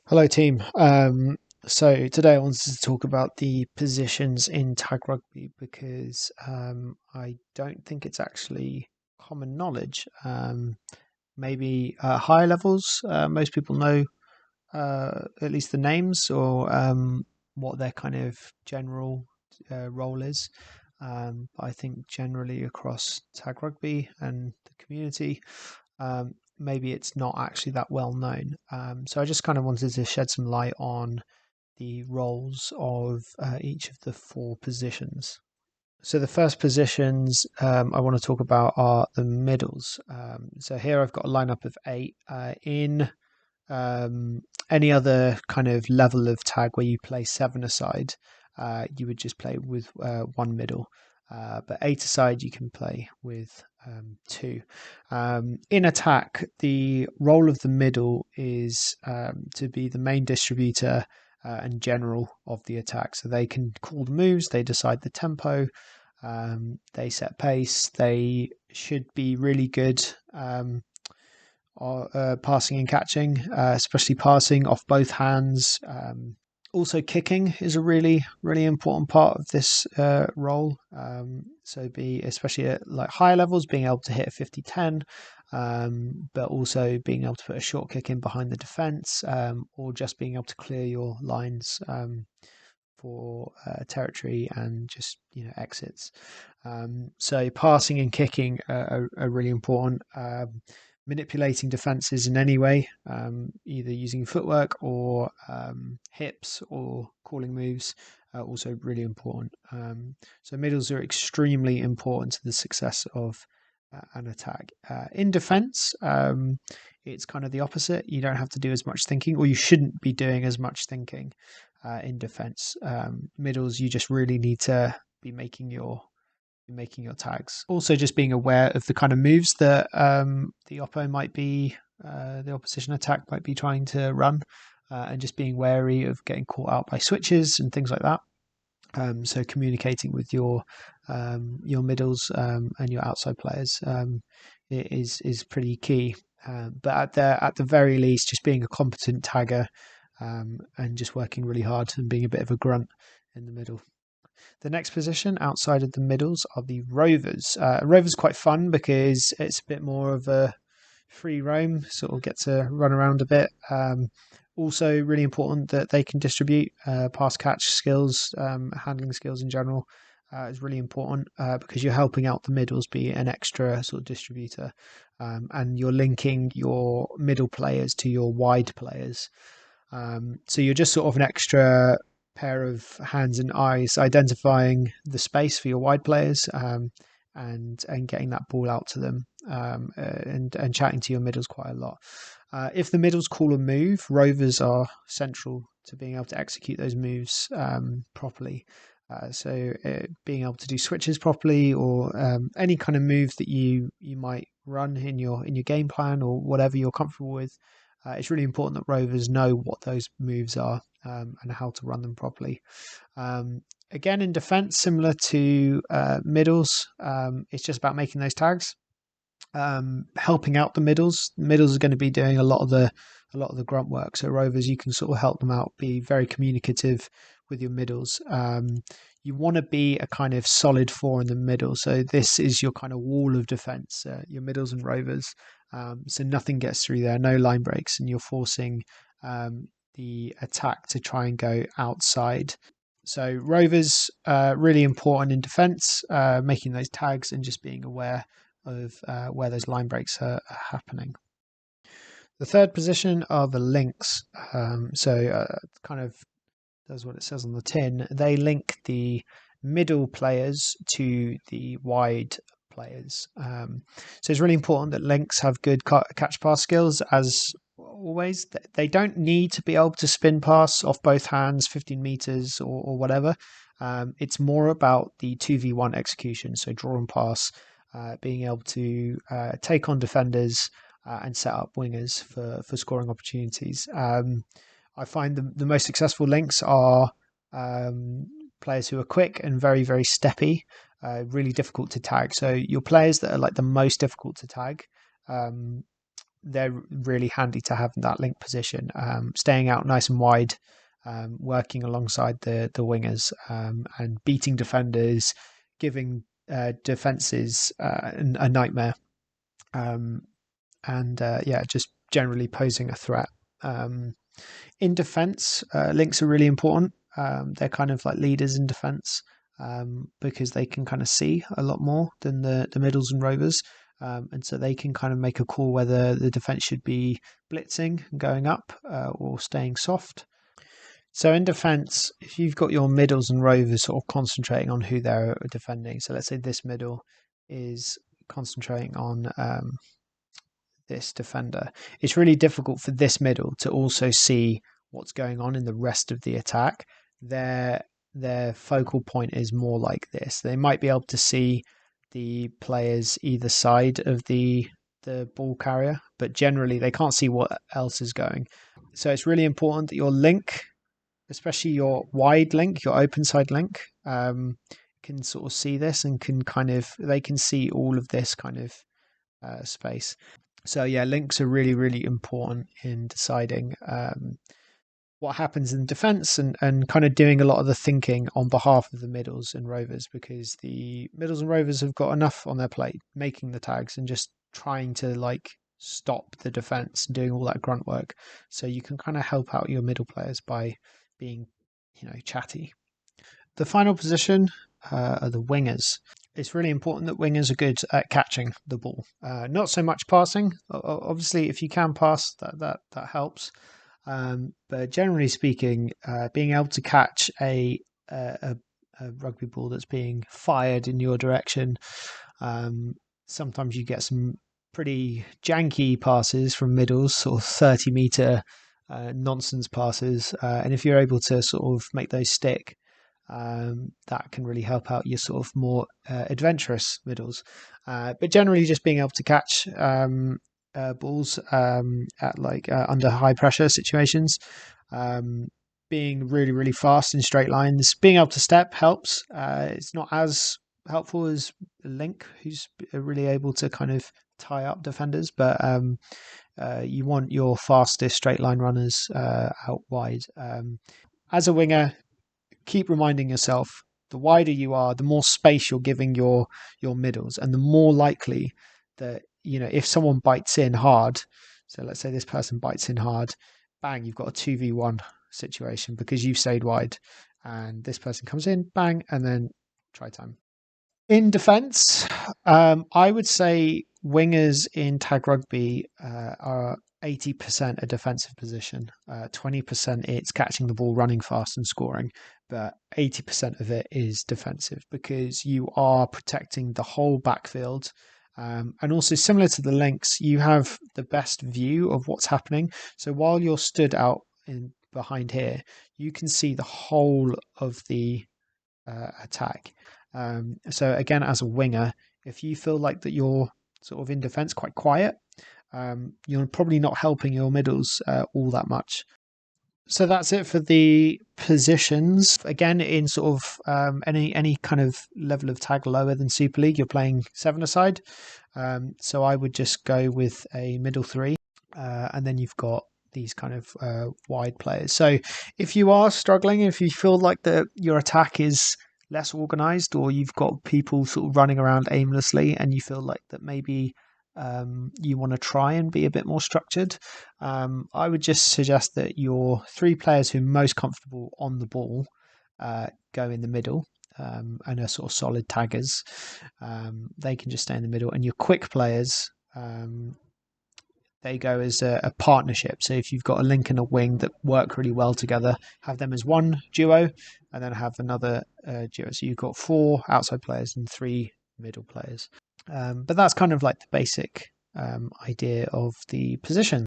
Hello, team. So today I wanted to talk about the positions in tag rugby because I don't think it's actually common knowledge. Maybe higher levels, most people know at least the names or what their kind of general role is. But I think generally across tag rugby and the community, maybe it's not actually that well known. So I just kind of wanted to shed some light on the roles of each of the four positions. So the first positions I want to talk about are the middles. So here I've got a lineup of eight. In any other kind of level of tag where you play seven aside, you would just play with one middle. But eight aside, you can play with two. In attack, the role of the middle is to be the main distributor and general of the attack. So they can call the moves, they decide the tempo, they set pace, they should be really good passing and catching, especially passing off both hands. Also, kicking is a really important part of this role. So, be especially at like higher levels, being able to hit a 50-10, but also being able to put a short kick in behind the defence, or just being able to clear your lines for territory and just exits. So passing and kicking are really important. Manipulating defenses in any way, either using footwork or hips or calling moves, also really important. So middles are extremely important to the success of an attack. In defense, it's kind of the opposite. You don't have to do as much thinking, or you shouldn't be doing as much thinking in defense. Middles, you just really need to be making your tags. Also, just being aware of the kind of moves that the the opposition attack might be trying to run, and just being wary of getting caught out by switches and things like that. So communicating with your middles and your outside players is pretty key. But at the very least, just being a competent tagger and just working really hard and being a bit of a grunt in the middle. The next position outside of the middles are the Rovers. Rovers quite fun because it's a bit more of a free roam, sort of get to run around a bit. Also, really important that they can distribute pass catch skills, handling skills in general. Is really important because you're helping out the middles be an extra sort of distributor, and you're linking your middle players to your wide players. So you're just sort of an extra pair of hands and eyes identifying the space for your wide players, and getting that ball out to them, and chatting to your middles quite a lot. If the middles call a move, Rovers are central to being able to execute those moves properly. So being able to do switches properly, or any kind of move that you might run in your game plan or whatever you're comfortable with. It's really important that Rovers know what those moves are, and how to run them properly. Again, in defence, similar to middles, it's just about making those tags, helping out the middles. The middles are going to be doing a lot of the grunt work. So Rovers, you can sort of help them out, be very communicative with your middles. You want to be a kind of solid four in the middle. So this is your kind of wall of defence, your middles and Rovers. So nothing gets through there, no line breaks, and you're forcing the attack to try and go outside. So Rovers, really important in defence, making those tags and just being aware of where those line breaks are happening. The third position are the links. Kind of does what it says on the tin. They link the middle players to the wide players. So it's really important that links have good catch pass skills. As always, they don't need to be able to spin pass off both hands 15 meters or whatever. It's more about the 2v1 execution, so draw and pass, being able to take on defenders and set up wingers for scoring opportunities. I find the most successful links are players who are quick and very, very steppy, really difficult to tag. So your players that are like the most difficult to tag, they're really handy to have in that link position, staying out nice and wide, working alongside the wingers, and beating defenders, giving defenses a nightmare, and yeah, just generally posing a threat. In defence, links are really important. They're kind of like leaders in defence, because they can kind of see a lot more than the middles and rovers. And so they can kind of make a call whether the defence should be blitzing and going up, or staying soft. So in defence, if you've got your middles and rovers sort of concentrating on who they're defending, so let's say this middle is concentrating on this defender, it's really difficult for this middle to also see what's going on in the rest of the attack. Their focal point is more like this. They might be able to see the players either side of the ball carrier, but generally they can't see what else is going. So it's really important that your link, especially your wide link, your open side link, can sort of see this and they can see all of this kind of space. So yeah, links are really, really important in deciding what happens in defence, and kind of doing a lot of the thinking on behalf of the middles and rovers, because the middles and rovers have got enough on their plate making the tags and just trying to like stop the defence and doing all that grunt work. So you can kind of help out your middle players by being, chatty. The final position are the wingers. It's really important that wingers are good at catching the ball. Not so much passing. Obviously, if you can pass, that helps. But generally speaking, being able to catch a rugby ball that's being fired in your direction. Sometimes you get some pretty janky passes from middles, sort of 30-meter nonsense passes. And if you're able to sort of make those stick, that can really help out your sort of more adventurous middles. But generally, just being able to catch balls at like under high pressure situations, being really, really fast in straight lines, being able to step helps. It's not as helpful as Link, who's really able to kind of tie up defenders, but you want your fastest straight line runners out wide. As a winger, keep reminding yourself, the wider you are, the more space you're giving your middles, and the more likely that, if someone bites in hard, so let's say this person bites in hard, bang, you've got a 2v1 situation because you've stayed wide, and this person comes in, bang, and then try time. In defence, I would say wingers in tag rugby are 80% a defensive position. 20% it's catching the ball, running fast and scoring, but 80% of it is defensive because you are protecting the whole backfield. And also, similar to the links, you have the best view of what's happening. So while you're stood out behind here, you can see the whole of the attack. So again, as a winger, if you feel like that you're sort of in defence quite quiet, you're probably not helping your middles all that much. So that's it for the positions. Again, in sort of any kind of level of tag lower than Super League, you're playing 7-a-side. So I would just go with a middle three, and then you've got these kind of wide players. So if you are struggling, if you feel like your attack is less organised, or you've got people sort of running around aimlessly, and you feel like that maybe you want to try and be a bit more structured, I would just suggest that your 3 players who are most comfortable on the ball go in the middle, and are sort of solid taggers. They can just stay in the middle, and your quick players, they go as a partnership. So if you've got a link and a wing that work really well together, have them as one duo, and then have another duo. So you've got 4 outside players and 3 middle players. But that's kind of like the basic idea of the position.